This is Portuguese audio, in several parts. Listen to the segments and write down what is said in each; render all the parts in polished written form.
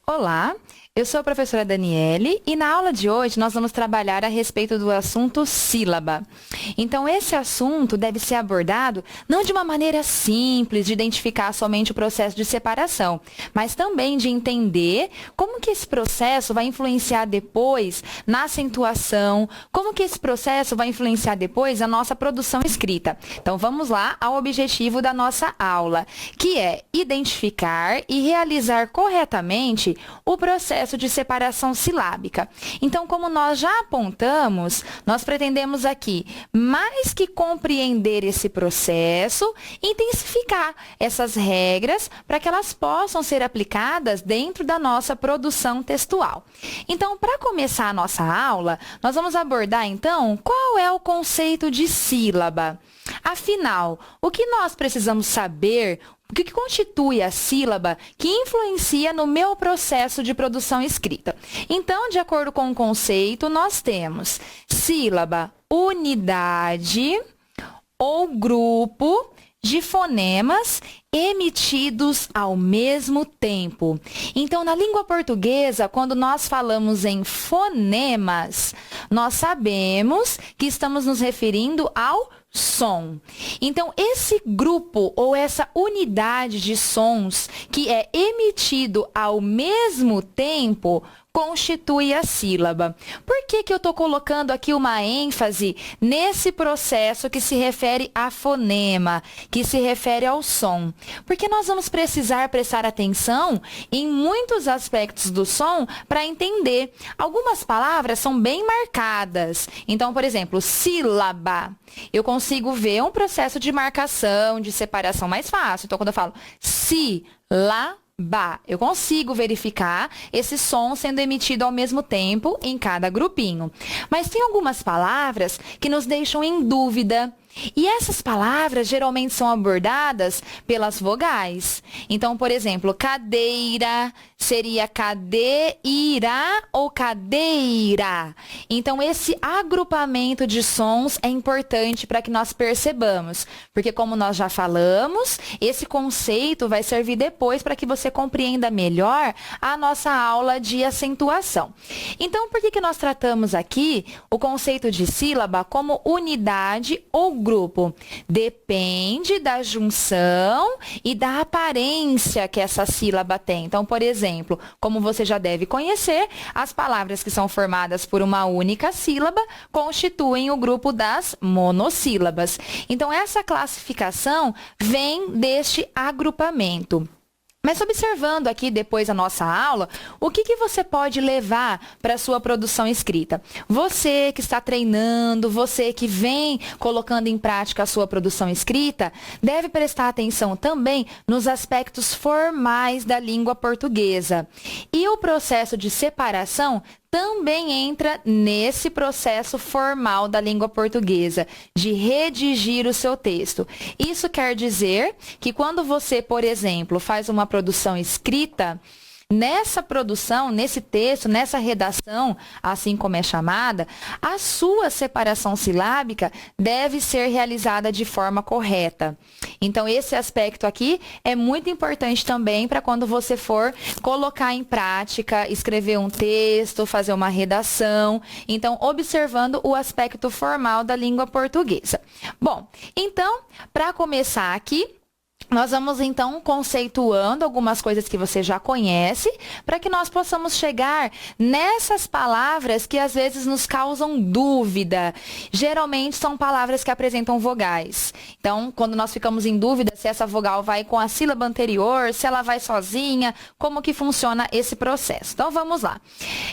Olá, eu sou a professora Daniele e na aula de hoje nós vamos trabalhar a respeito do assunto sílaba. Então, esse assunto deve ser abordado não de uma maneira simples de identificar somente o processo de separação, mas também de entender como que esse processo vai influenciar depois na acentuação, como que esse processo vai influenciar depois a nossa produção escrita. Então, vamos lá ao objetivo da nossa aula, que é identificar e realizar corretamente o processo de separação silábica. Então, como nós já apontamos, nós pretendemos aqui, mais que compreender esse processo, intensificar essas regras para que elas possam ser aplicadas dentro da nossa produção textual. Então, para começar a nossa aula, nós vamos abordar, então, qual é o conceito de sílaba. Afinal, o que nós precisamos saber? O que constitui a sílaba que influencia no meu processo de produção escrita? Então, de acordo com o conceito, nós temos sílaba, unidade ou grupo de fonemas emitidos ao mesmo tempo. Então, na língua portuguesa, quando nós falamos em fonemas, nós sabemos que estamos nos referindo ao som. Então, esse grupo ou essa unidade de sons que é emitido ao mesmo tempo constitui a sílaba. Por que eu estou colocando aqui uma ênfase nesse processo que se refere a fonema, que se refere ao som? Porque nós vamos precisar prestar atenção em muitos aspectos do som para entender. Algumas palavras são bem marcadas. Então, por exemplo, sílaba. Eu consigo ver um processo de marcação, de separação mais fácil. Então, quando eu falo sílaba, eu consigo verificar esse som sendo emitido ao mesmo tempo em cada grupinho. Mas tem algumas palavras que nos deixam em dúvida. E essas palavras geralmente são abordadas pelas vogais. Então, por exemplo, cadeira seria cadeira ou cadeira. Então, esse agrupamento de sons é importante para que nós percebamos. Porque, como nós já falamos, esse conceito vai servir depois para que você compreenda melhor a nossa aula de acentuação. Então, por que nós tratamos aqui o conceito de sílaba como unidade ou grupo? Depende da junção e da aparência que essa sílaba tem. Então, por exemplo, como você já deve conhecer, as palavras que são formadas por uma única sílaba constituem o grupo das monossílabas. Então, essa classificação vem deste agrupamento. Mas observando aqui depois a nossa aula, o que você pode levar para a sua produção escrita? Você que está treinando, você que vem colocando em prática a sua produção escrita, deve prestar atenção também nos aspectos formais da língua portuguesa. E o processo de separação também entra nesse processo formal da língua portuguesa, de redigir o seu texto. Isso quer dizer que quando você, por exemplo, faz uma produção escrita, nessa produção, nesse texto, nessa redação, assim como é chamada, a sua separação silábica deve ser realizada de forma correta. Então, esse aspecto aqui é muito importante também para quando você for colocar em prática, escrever um texto, fazer uma redação. Então, observando o aspecto formal da língua portuguesa. Bom, então, para começar aqui, nós vamos, então, conceituando algumas coisas que você já conhece, para que nós possamos chegar nessas palavras que, às vezes, nos causam dúvida. Geralmente, são palavras que apresentam vogais. Então, quando nós ficamos em dúvida se essa vogal vai com a sílaba anterior, se ela vai sozinha, como que funciona esse processo. Então, vamos lá.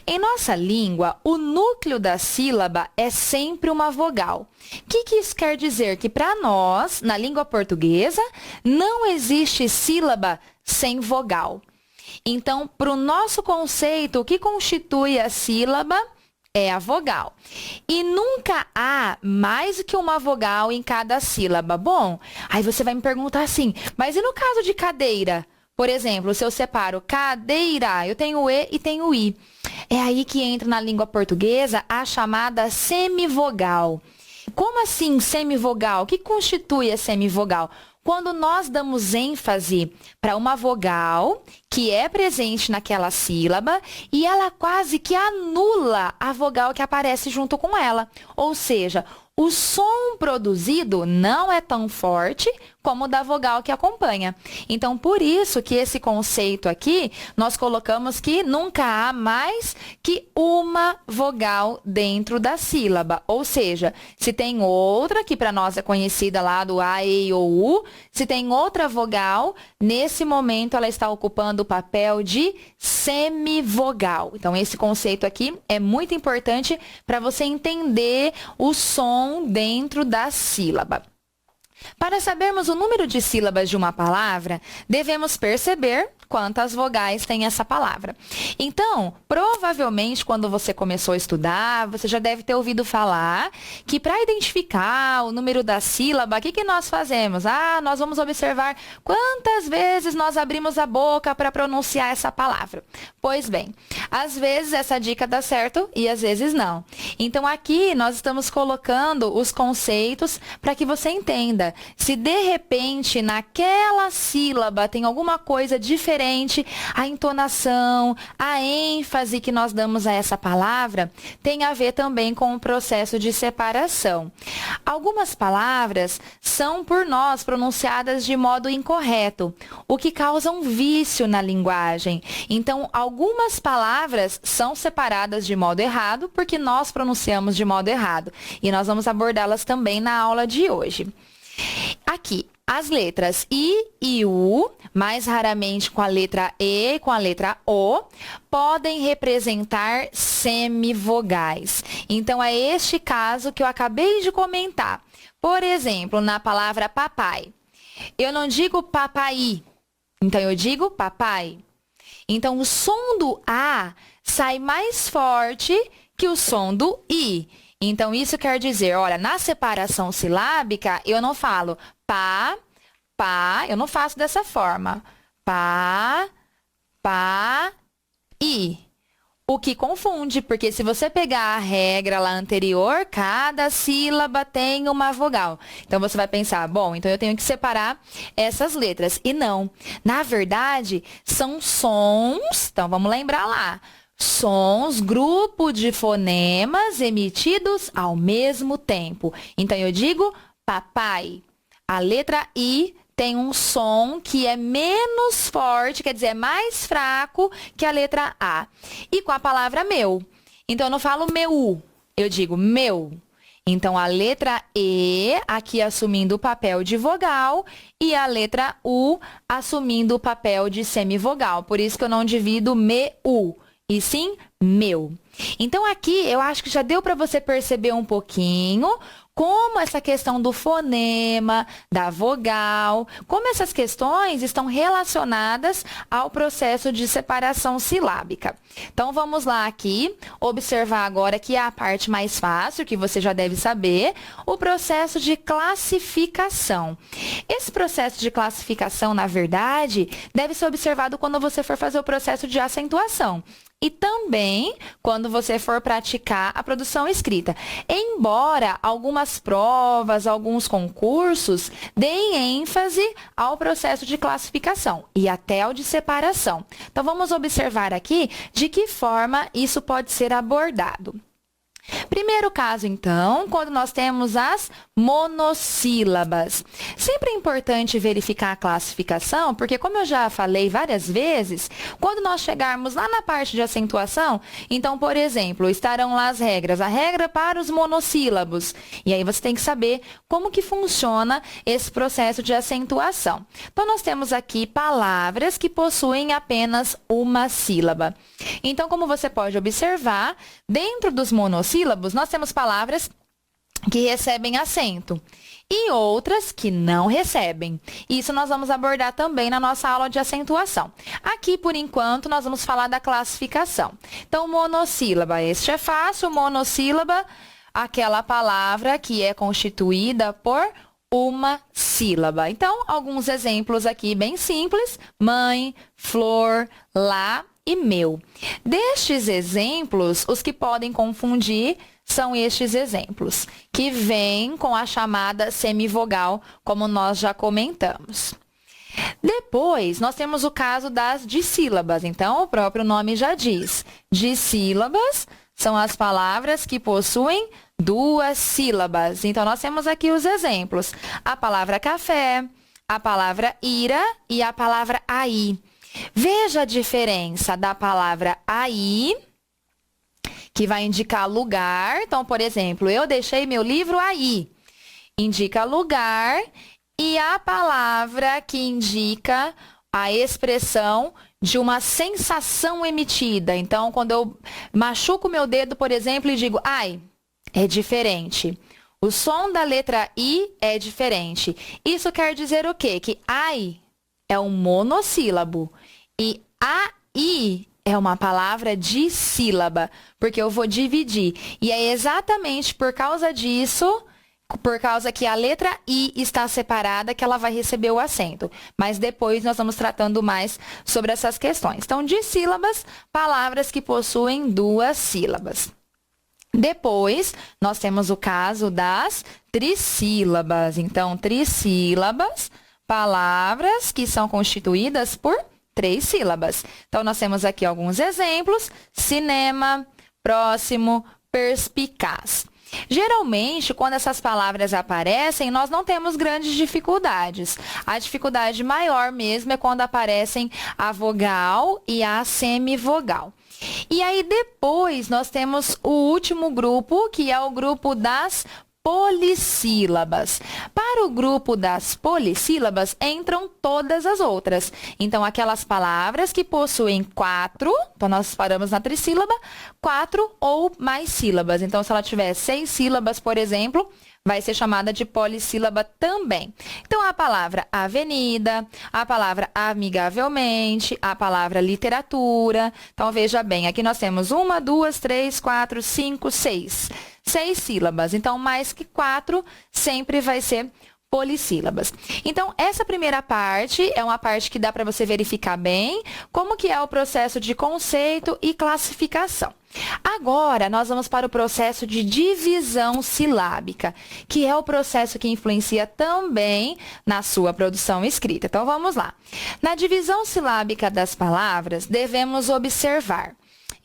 Em nossa língua, o núcleo da sílaba é sempre uma vogal. O que isso quer dizer? Que, para nós, na língua portuguesa, não existe sílaba sem vogal. Então, para o nosso conceito, o que constitui a sílaba é a vogal. E nunca há mais do que uma vogal em cada sílaba. Bom, aí você vai me perguntar assim, mas e no caso de cadeira? Por exemplo, se eu separo cadeira, eu tenho E e tenho I. É aí que entra na língua portuguesa a chamada semivogal. Como assim semivogal? O que constitui a semivogal? quando nós damos ênfase para uma vogal que é presente naquela sílaba e ela quase que anula a vogal que aparece junto com ela. Ou seja, o som produzido não é tão forte como o da vogal que acompanha. Então, por isso que esse conceito aqui, nós colocamos que nunca há mais que uma vogal dentro da sílaba. Ou seja, se tem outra, que para nós é conhecida lá do A, E, I, ou U, se tem outra vogal, nesse momento ela está ocupando o papel de semivogal. Então, esse conceito aqui é muito importante para você entender o som dentro da sílaba. Para sabermos o número de sílabas de uma palavra, devemos perceber quantas vogais tem essa palavra. Então, provavelmente, quando você começou a estudar, você já deve ter ouvido falar que para identificar o número da sílaba, o que nós fazemos? Nós vamos observar quantas vezes nós abrimos a boca para pronunciar essa palavra. Pois bem, às vezes essa dica dá certo e às vezes não. Então, aqui nós estamos colocando os conceitos para que você entenda. Se de repente naquela sílaba tem alguma coisa diferente, a entonação, a ênfase que nós damos a essa palavra tem a ver também com o processo de separação. Algumas palavras são por nós pronunciadas de modo incorreto, o que causa um vício na linguagem. Então, algumas palavras são separadas de modo errado porque nós pronunciamos de modo errado. E nós vamos abordá-las também na aula de hoje. Aqui, as letras I e U, mais raramente com a letra E e com a letra O, podem representar semivogais. Então, é este caso que eu acabei de comentar. Por exemplo, na palavra papai, eu não digo papai, então eu digo papai. Então, o som do A sai mais forte que o som do I. Então, isso quer dizer, olha, na separação silábica, eu não falo pá, pá, eu não faço dessa forma. Pá, pá, i. O que confunde, porque se você pegar a regra lá anterior, cada sílaba tem uma vogal. Então, você vai pensar, bom, então eu tenho que separar essas letras. E não. Na verdade, são sons, então vamos lembrar lá. Sons, grupo de fonemas emitidos ao mesmo tempo. Então, eu digo papai. A letra I tem um som que é menos forte, quer dizer, é mais fraco que a letra A. E com a palavra meu. Então, eu não falo meu, eu digo meu. Então, a letra E, aqui assumindo o papel de vogal, e a letra U assumindo o papel de semivogal. Por isso que eu não divido meu, e sim meu. Então, aqui eu acho que já deu para você perceber um pouquinho como essa questão do fonema, da vogal, como essas questões estão relacionadas ao processo de separação silábica. Então, vamos lá aqui, observar agora que é a parte mais fácil, que você já deve saber, o processo de classificação. Esse processo de classificação, na verdade, deve ser observado quando você for fazer o processo de acentuação. E também quando você for praticar a produção escrita. Embora algumas provas, alguns concursos deem ênfase ao processo de classificação e até ao de separação. Então, vamos observar aqui de que forma isso pode ser abordado. Primeiro caso, então, quando nós temos as monossílabas. Sempre é importante verificar a classificação, porque como eu já falei várias vezes, quando nós chegarmos lá na parte de acentuação, então, por exemplo, estarão lá as regras, a regra para os monossílabos. E aí você tem que saber como que funciona esse processo de acentuação. Então, nós temos aqui palavras que possuem apenas uma sílaba. Então, como você pode observar, dentro dos monossílabos, nós temos palavras que recebem acento e outras que não recebem. Isso nós vamos abordar também na nossa aula de acentuação. Aqui, por enquanto, nós vamos falar da classificação. Então, monossílaba, este é fácil, monossílaba, aquela palavra que é constituída por uma sílaba. Então, alguns exemplos aqui bem simples: mãe, flor, lá e meu. Destes exemplos, os que podem confundir são estes exemplos, que vêm com a chamada semivogal, como nós já comentamos. Depois, nós temos o caso das dissílabas. Então, o próprio nome já diz. Dissílabas são as palavras que possuem duas sílabas. Então, nós temos aqui os exemplos. A palavra café, a palavra ira e a palavra aí. Veja a diferença da palavra aí, que vai indicar lugar. Então, por exemplo, eu deixei meu livro aí. Indica lugar. E a palavra que indica a expressão de uma sensação emitida. Então, quando eu machuco meu dedo, por exemplo, e digo, ai, é diferente. O som da letra I é diferente. Isso quer dizer o quê? Que ai é um monossílabo e ai é uma palavra dissílaba, porque eu vou dividir. E é exatamente por causa disso, por causa que a letra I está separada, que ela vai receber o acento. Mas depois nós vamos tratando mais sobre essas questões. Então, dissílabas, palavras que possuem duas sílabas. Depois, nós temos o caso das trissílabas. Então, trissílabas, palavras que são constituídas por três sílabas. Então, nós temos aqui alguns exemplos: cinema, próximo, perspicaz. Geralmente, quando essas palavras aparecem, nós não temos grandes dificuldades. A dificuldade maior mesmo é quando aparecem a vogal e a semivogal. E aí, depois, nós temos o último grupo, que é o grupo das polissílabas. Para o grupo das polissílabas, entram todas as outras. Então, aquelas palavras que possuem quatro, então nós paramos na trissílaba, quatro ou mais sílabas. Então, se ela tiver 6 sílabas, por exemplo, vai ser chamada de polissílaba também. Então, a palavra avenida, a palavra amigavelmente, a palavra literatura. Então, veja bem, aqui nós temos 1, 2, 3, 4, 5, 6. 6 sílabas. Então, mais que 4 sempre vai ser polissílabas. Então, essa primeira parte é uma parte que dá para você verificar bem como que é o processo de conceito e classificação. Agora, nós vamos para o processo de divisão silábica, que é o processo que influencia também na sua produção escrita. Então, vamos lá. Na divisão silábica das palavras, devemos observar.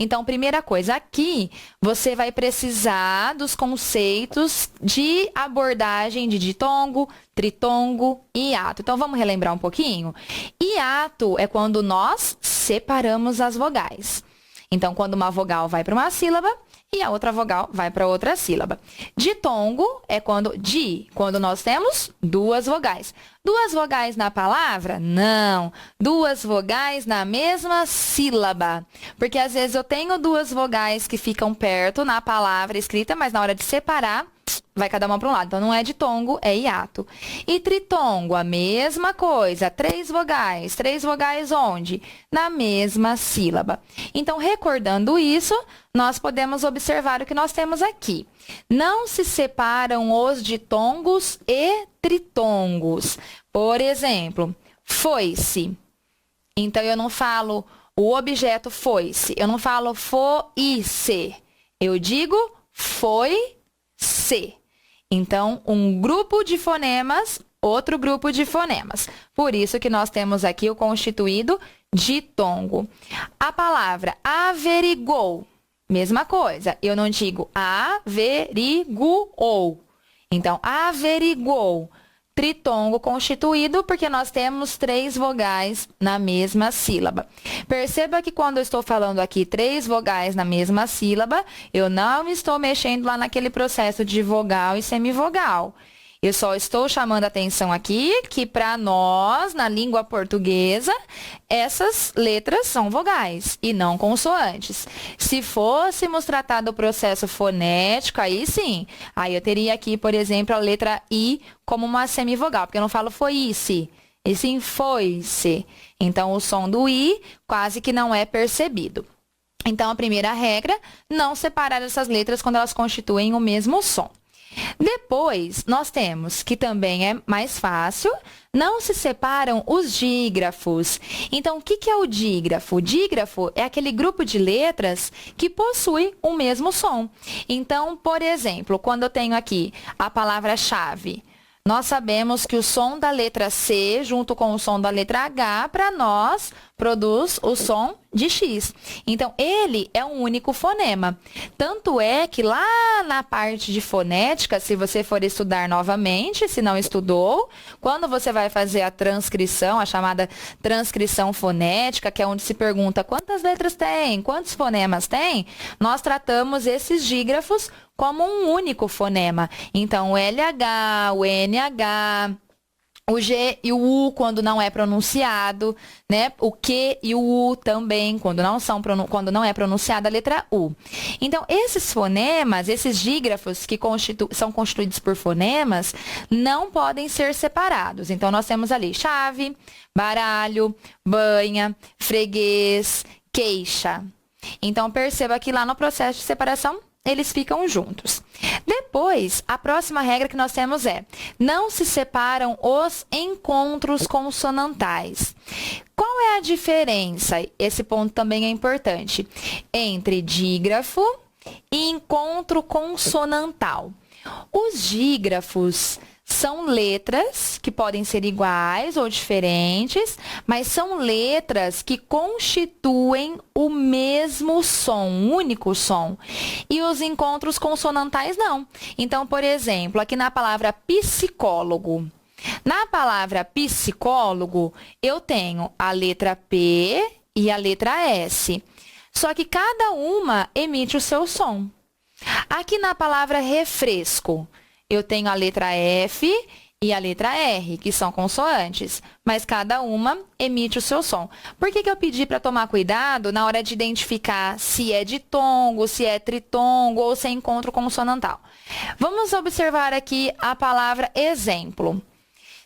Então, primeira coisa, aqui você vai precisar dos conceitos de abordagem de ditongo, tritongo e hiato. Então, vamos relembrar um pouquinho? Hiato é quando nós separamos as vogais. Então, quando uma vogal vai para uma sílaba e a outra vogal vai para outra sílaba. Ditongo é quando nós temos duas vogais. Duas vogais na palavra? Não. Duas vogais na mesma sílaba. Porque às vezes eu tenho duas vogais que ficam perto na palavra escrita, mas na hora de separar, vai cada uma para um lado. Então, não é ditongo, é hiato. E tritongo, a mesma coisa. 3 vogais. 3 vogais onde? Na mesma sílaba. Então, recordando isso, nós podemos observar o que nós temos aqui. Não se separam os ditongos e tritongos. Por exemplo, foi-se. Então, eu não falo o objeto foi-se. Eu não falo foi-se. Eu digo foi-se. Então, um grupo de fonemas, outro grupo de fonemas. Por isso que nós temos aqui o constituído ditongo. A palavra averigou, mesma coisa. Eu não digo averiguou. Então, averigou. Tritongo constituído porque nós temos 3 vogais na mesma sílaba. Perceba que quando eu estou falando aqui 3 vogais na mesma sílaba, eu não estou mexendo lá naquele processo de vogal e semivogal. Eu só estou chamando a atenção aqui que para nós, na língua portuguesa, essas letras são vogais e não consoantes. Se fôssemos tratar do processo fonético, aí sim. Aí eu teria aqui, por exemplo, a letra I como uma semivogal, porque eu não falo foi-se, e sim foi-se. Então, o som do I quase que não é percebido. Então, a primeira regra, não separar essas letras quando elas constituem o mesmo som. Depois, nós temos, que também é mais fácil, não se separam os dígrafos. Então, o que é o dígrafo? O dígrafo é aquele grupo de letras que possui o mesmo som. Então, por exemplo, quando eu tenho aqui a palavra-chave, nós sabemos que o som da letra C, junto com o som da letra H, para nós, produz o som de X. Então, ele é um único fonema. Tanto é que lá na parte de fonética, se você for estudar novamente, se não estudou, quando você vai fazer a transcrição, a chamada transcrição fonética, que é onde se pergunta quantas letras tem, quantos fonemas tem, nós tratamos esses dígrafos como um único fonema. Então, o LH, o NH, o G e o U quando não é pronunciado, né? O Q e o U também, quando não é pronunciada a letra U. Então, esses fonemas, esses dígrafos que são constituídos por fonemas, não podem ser separados. Então, nós temos ali chave, baralho, banha, freguês, queixa. Então, perceba que lá no processo de separação, eles ficam juntos. Depois, a próxima regra que nós temos é: não se separam os encontros consonantais. Qual é a diferença? Esse ponto também é importante. Entre dígrafo e encontro consonantal. Os dígrafos são letras que podem ser iguais ou diferentes, mas são letras que constituem o mesmo som, um único som. E os encontros consonantais não. Então, por exemplo, aqui na palavra psicólogo. Na palavra psicólogo, eu tenho a letra P e a letra S. Só que cada uma emite o seu som. Aqui na palavra refresco, eu tenho a letra F e a letra R, que são consoantes, mas cada uma emite o seu som. Por que eu pedi para tomar cuidado na hora de identificar se é ditongo, se é tritongo ou se é encontro consonantal? Vamos observar aqui a palavra exemplo.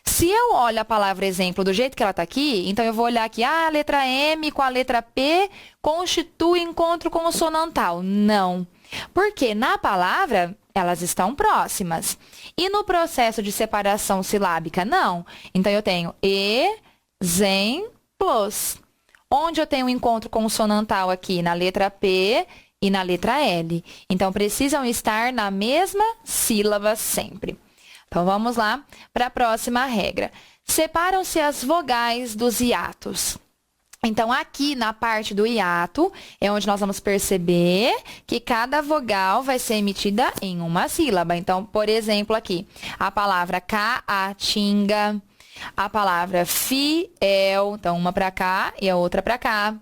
Se eu olho a palavra exemplo do jeito que ela está aqui, então eu vou olhar aqui, a letra M com a letra P constitui encontro consonantal. Não. Porque na palavra, elas estão próximas. E no processo de separação silábica, não. Então, eu tenho exemplos. Onde eu tenho um encontro consonantal aqui? Na letra P e na letra L. Então, precisam estar na mesma sílaba sempre. Então, vamos lá para a próxima regra. Separam-se as vogais dos hiatos. Então, aqui na parte do hiato, é onde nós vamos perceber que cada vogal vai ser emitida em uma sílaba. Então, por exemplo, aqui, a palavra caatinga, a palavra fiel, então uma para cá e a outra para cá.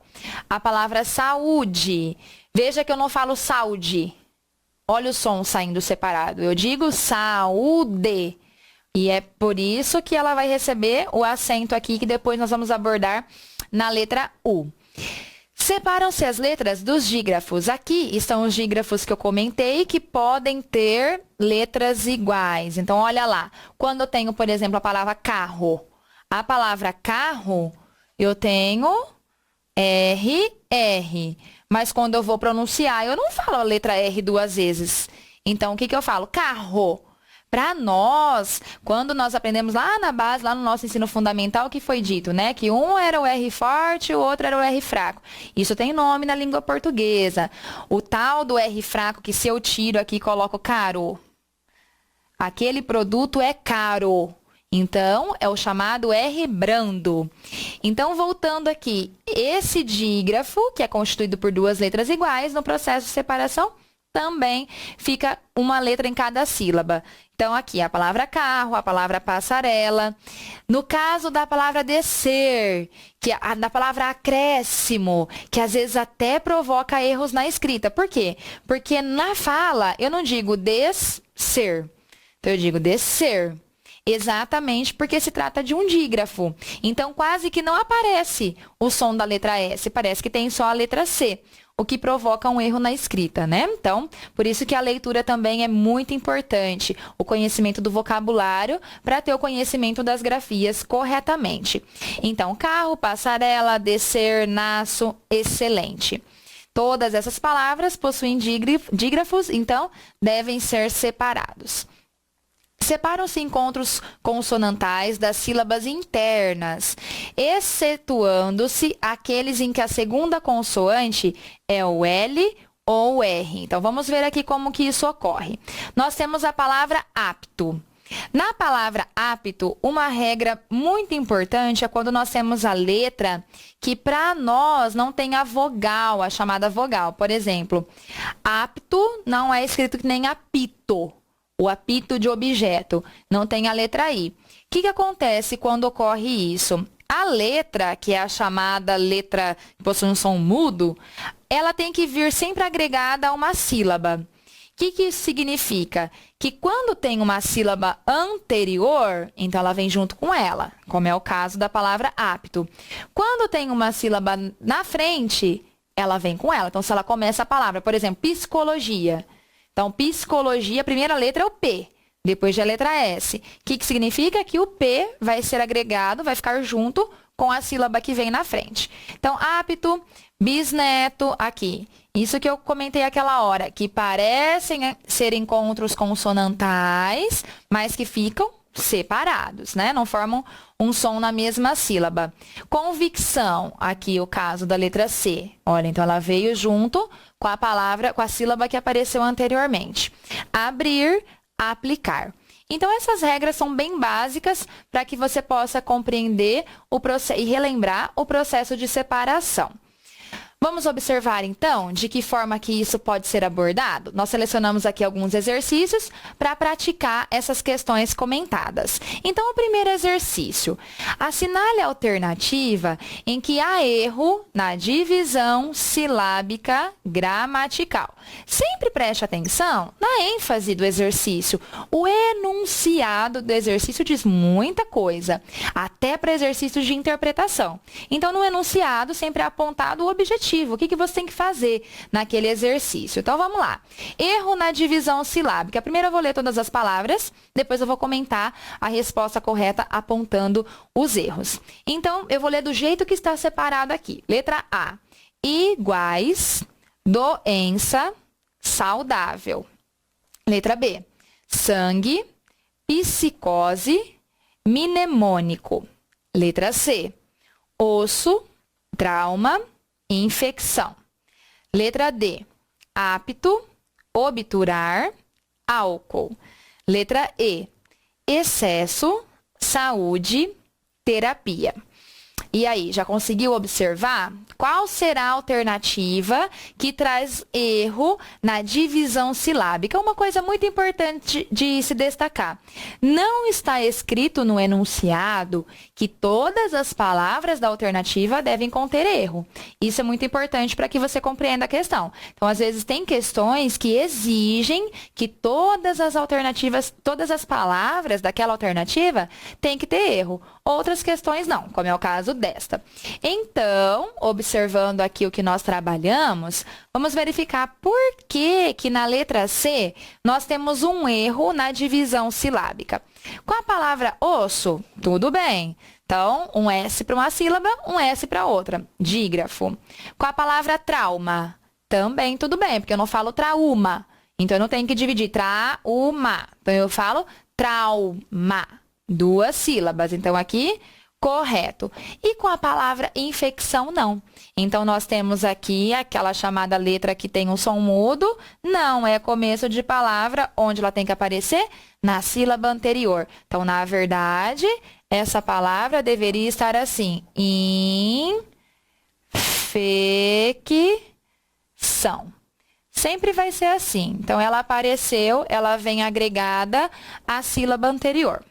A palavra saúde, veja que eu não falo saúde. Olha o som saindo separado. Eu digo saúde. E é por isso que ela vai receber o acento aqui, que depois nós vamos abordar na letra U. Separam-se as letras dos dígrafos. Aqui estão os dígrafos que eu comentei, que podem ter letras iguais. Então, olha lá. Quando eu tenho, por exemplo, a palavra carro. A palavra carro, eu tenho R. Mas quando eu vou pronunciar, eu não falo a letra R duas vezes. Então, o que eu falo? Carro. Para nós, quando nós aprendemos lá na base, lá no nosso ensino fundamental, que foi dito, né? Que um era o R forte e o outro era o R fraco. Isso tem nome na língua portuguesa. O tal do R fraco, que se eu tiro aqui e coloco caro, aquele produto é caro. Então, é o chamado R brando. Então, voltando aqui, esse dígrafo, que é constituído por duas letras iguais, no processo de separação, também fica uma letra em cada sílaba. Então, aqui a palavra carro, a palavra passarela. No caso da palavra descer, que é da palavra acréscimo, que às vezes até provoca erros na escrita. Por quê? Porque na fala eu não digo descer, então eu digo descer. Exatamente porque se trata de um dígrafo. Então, quase que não aparece o som da letra S, parece que tem só a letra C, o que provoca um erro na escrita, né? Então, por isso que a leitura também é muito importante, o conhecimento do vocabulário, para ter o conhecimento das grafias corretamente. Então, carro, passarela, descer, naço, excelente. Todas essas palavras possuem dígrafos, então devem ser separados. Separam-se encontros consonantais das sílabas internas, excetuando-se aqueles em que a segunda consoante é o L ou o R. Então, vamos ver aqui como que isso ocorre. Nós temos a palavra apto. Na palavra apto, uma regra muito importante é quando nós temos a letra que para nós não tem a vogal, a chamada vogal. Por exemplo, apto não é escrito que nem apito, o apito de objeto, não tem a letra I. O que acontece quando ocorre isso? A letra, que é a chamada letra que possui um som mudo, ela tem que vir sempre agregada a uma sílaba. O que isso significa? Que quando tem uma sílaba anterior, então ela vem junto com ela, como é o caso da palavra apto. Quando tem uma sílaba na frente, ela vem com ela. Então, se ela começa a palavra, por exemplo, psicologia. Então, psicologia, a primeira letra é o P, depois a letra S. O que significa? Que o P vai ser agregado, vai ficar junto com a sílaba que vem na frente. Então, apto, bisneto, aqui. Isso que eu comentei aquela hora, que parecem ser encontros consonantais, mas que ficam separados, né? Não formam um som na mesma sílaba. Convicção, aqui o caso da letra C. Olha, então ela veio junto com a palavra, com a sílaba que apareceu anteriormente. Abrir, aplicar. Então, essas regras são bem básicas para que você possa compreender e relembrar o processo de separação. Vamos observar, então, de que forma que isso pode ser abordado? Nós selecionamos aqui alguns exercícios para praticar essas questões comentadas. Então, o primeiro exercício. Assinale a alternativa em que há erro na divisão silábica gramatical. Sempre preste atenção na ênfase do exercício. O enunciado do exercício diz muita coisa, até para exercícios de interpretação. Então, no enunciado, sempre é apontado o objetivo. O que você tem que fazer naquele exercício? Então, vamos lá. Erro na divisão silábica. Primeiro eu vou ler todas as palavras, depois eu vou comentar a resposta correta apontando os erros. Então, eu vou ler do jeito que está separado aqui. Letra A. Iguais, doença, saudável. Letra B. Sangue, psicose, mnemônico. Letra C. Osso, trauma, infecção. Letra D. Apto, obturar, álcool. Letra E. Excesso, saúde, terapia. E aí, já conseguiu observar qual será a alternativa que traz erro na divisão silábica? Uma coisa muito importante de se destacar. Não está escrito no enunciado que todas as palavras da alternativa devem conter erro. Isso é muito importante para que você compreenda a questão. Então, às vezes, tem questões que exigem que todas as alternativas, todas as palavras daquela alternativa têm que ter erro. Outras questões não, como é o caso desta. Então, observando aqui o que nós trabalhamos, vamos verificar por que na letra C nós temos um erro na divisão silábica. Com a palavra osso, tudo bem. Então, um S para uma sílaba, um S para outra. Dígrafo. Com a palavra trauma, também tudo bem, porque eu não falo trauma. Então, eu não tenho que dividir trauma. Então, eu falo trauma. 2 sílabas. Então, aqui, correto. E com a palavra infecção, não. Então, nós temos aqui aquela chamada letra que tem um som mudo. Não é começo de palavra, onde ela tem que aparecer? Na sílaba anterior. Então, na verdade, essa palavra deveria estar assim. Infecção. Sempre vai ser assim. Então, ela apareceu, ela vem agregada à sílaba anterior.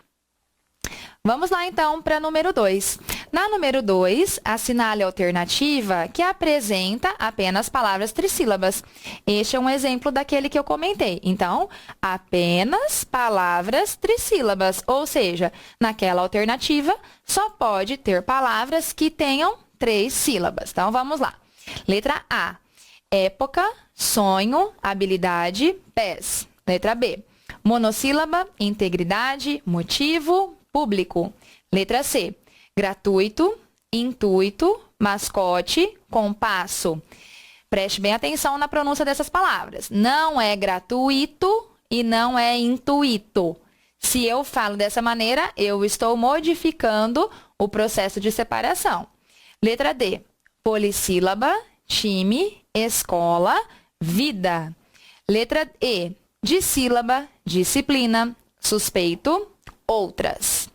Vamos lá, então, para número 2. Na número 2, assinale a alternativa que apresenta apenas palavras trissílabas. Este é um exemplo daquele que eu comentei. Então, apenas palavras trissílabas, ou seja, naquela alternativa só pode ter palavras que tenham 3 sílabas. Então, vamos lá. Letra A. Época, sonho, habilidade, pés. Letra B. Monossílaba, integridade, motivo, público. Letra C. Gratuito, intuito, mascote, compasso. Preste bem atenção na pronúncia dessas palavras. Não é gratuito e não é intuito. Se eu falo dessa maneira, eu estou modificando o processo de separação. Letra D. Polissílaba, time, escola, vida. Letra E. Dissílaba, disciplina, suspeito, outras.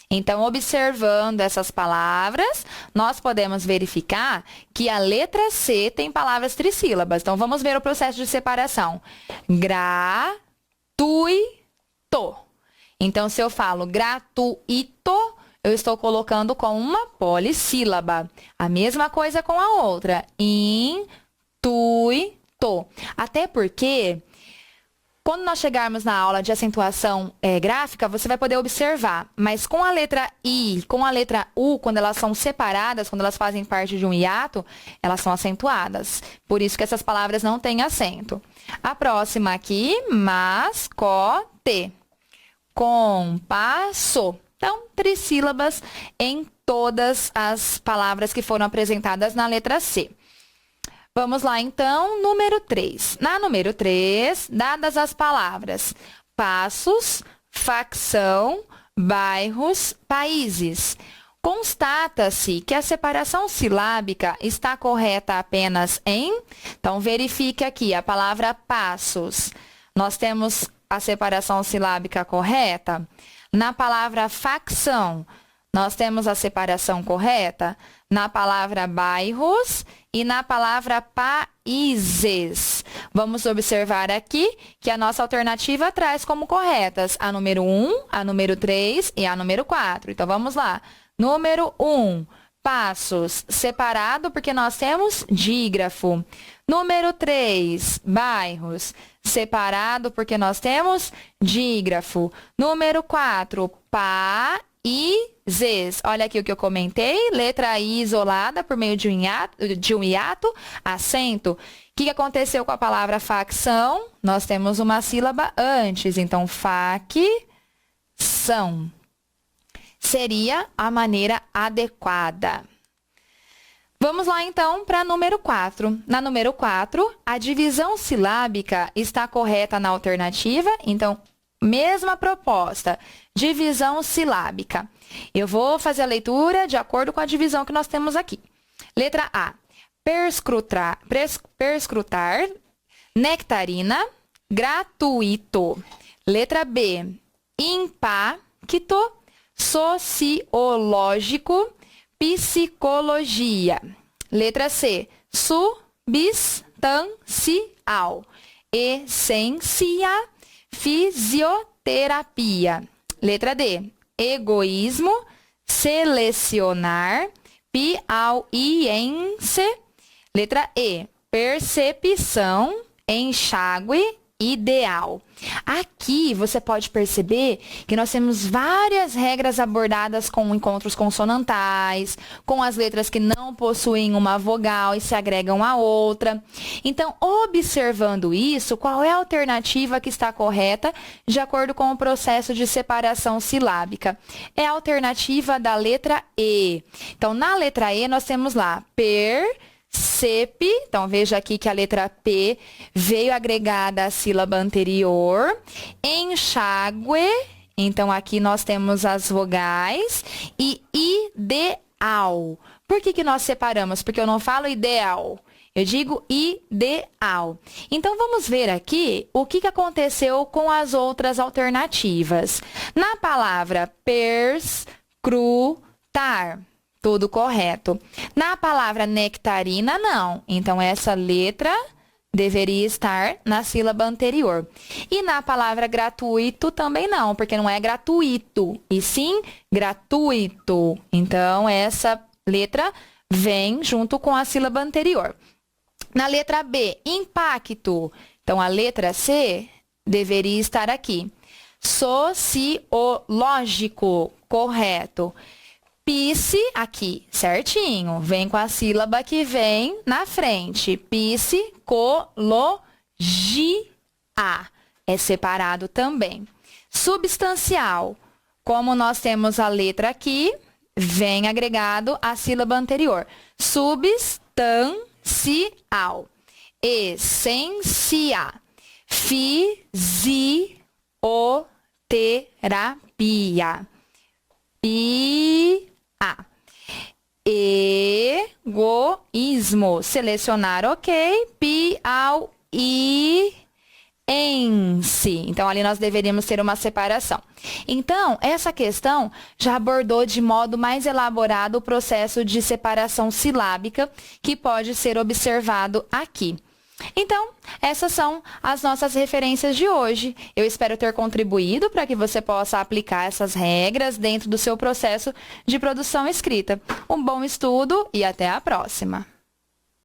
Então, observando essas palavras, nós podemos verificar que a letra C tem palavras trissílabas. Então, vamos ver o processo de separação. Gratuito. Então, se eu falo gratuito, eu estou colocando com uma polissílaba. A mesma coisa com a outra. Intuito. Até porque, quando nós chegarmos na aula de acentuação gráfica, você vai poder observar. Mas com a letra I, com a letra U, quando elas são separadas, quando elas fazem parte de um hiato, elas são acentuadas. Por isso que essas palavras não têm acento. A próxima aqui, mascote. Compasso. Então, trissílabas em todas as palavras que foram apresentadas na letra C. Vamos lá, então, número 3. Na número 3, dadas as palavras passos, facção, bairros, países. Constata-se que a separação silábica está correta apenas em... Então, verifique aqui a palavra passos. Nós temos a separação silábica correta? Na palavra facção, nós temos a separação correta? Na palavra bairros e na palavra países. Vamos observar aqui que a nossa alternativa traz como corretas a número 1, a número 3 e a número 4. Então, vamos lá. Número 1, passos, separado porque nós temos dígrafo. Número 3, bairros, separado porque nós temos dígrafo. Número 4, países. Olha aqui o que eu comentei, letra I isolada por meio de um hiato, acento. O que aconteceu com a palavra facção? Nós temos uma sílaba antes, então facção seria a maneira adequada. Vamos lá, então, para número 4. Na número 4, a divisão silábica está correta na alternativa. Então, mesma proposta, divisão silábica. Eu vou fazer a leitura de acordo com a divisão que nós temos aqui. Letra A, perscrutar, nectarina, gratuito. Letra B, impacto, sociológico, psicologia. Letra C, substancial, essência, fisioterapia. Letra D, egoísmo, selecionar, piauiense. Letra E, percepção, enxágue, ideal. Aqui você pode perceber que nós temos várias regras abordadas com encontros consonantais, com as letras que não possuem uma vogal e se agregam a outra. Então, observando isso, qual é a alternativa que está correta de acordo com o processo de separação silábica? É a alternativa da letra E. Então, na letra E, nós temos lá então, veja aqui que a letra P veio agregada à sílaba anterior. Enxágue, então aqui nós temos as vogais. E ideal. Por que nós separamos? Porque eu não falo ideal, eu digo ideal. Então, vamos ver aqui o que aconteceu com as outras alternativas. Na palavra perscrutar, tudo correto. Na palavra nectarina, não. Então, essa letra deveria estar na sílaba anterior. E na palavra gratuito, também não, porque não é gratuito, e sim gratuito. Então, essa letra vem junto com a sílaba anterior. Na letra B, impacto. Então, a letra C deveria estar aqui. Sociológico, correto. Psi, aqui, certinho. Vem com a sílaba que vem na frente. Psicologia. É separado também. Substancial. Como nós temos a letra aqui, vem agregado a sílaba anterior. Substancial. essência. Fisioterapia. Pia. Egoísmo. Selecionar, ok. Piauiense. Então, ali nós deveríamos ter uma separação. Então, essa questão já abordou de modo mais elaborado o processo de separação silábica que pode ser observado aqui. Então, essas são as nossas referências de hoje. Eu espero ter contribuído para que você possa aplicar essas regras dentro do seu processo de produção escrita. Um bom estudo e até a próxima!